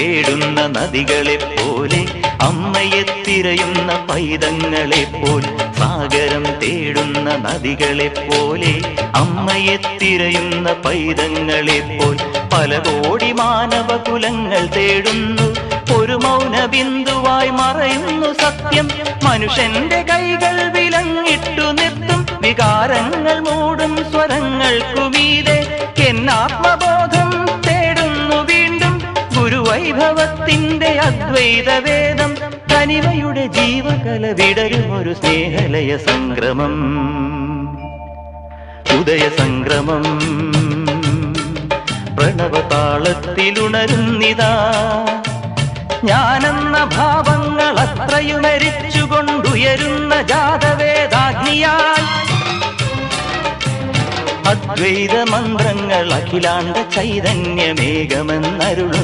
തേടുന്ന നദികളെ പോലെ, അമ്മയെ തിരയുന്ന പൈതങ്ങളെ പോൽ, സാഗരം തേടുന്ന നദികളെ പോലെ, അമ്മയെ തിരയുന്ന പൈതങ്ങളെ പോൽ, പല കോടി മാനവകുലങ്ങൾ തേടുന്നു. ഒരു മൗന ബിന്ദുവായി മറയുന്നു സത്യം. മനുഷ്യന്റെ കൈകൾ വിലങ്ങിട്ടു നിർത്തും, വികാരങ്ങൾ മൂടും സ്വരങ്ങൾക്കുമീതെ. എന്നാത്മബോധം തേടുന്നു വീണ്ടും ഗുരുവൈഭവത്തിന്റെ അദ്വൈതവേദം. തനിമയുടെ ജീവകല വിടരും ഒരു സ്നേഹലയ സംക്രമം, ഉദയ സംക്രമം. പ്രണവതാളത്തിലുണരുന്നിതാ ഞാനെന്ന ഭാവങ്ങൾ അത്രയുമരിച്ചുകൊണ്ടുയരുന്ന ജാതവേദാഗ്നിയാൽ. അദ്വൈത മന്ത്രങ്ങൾ അഖിലാണ്ട ചൈതന്യമേകമെന്നരുളുന്നു.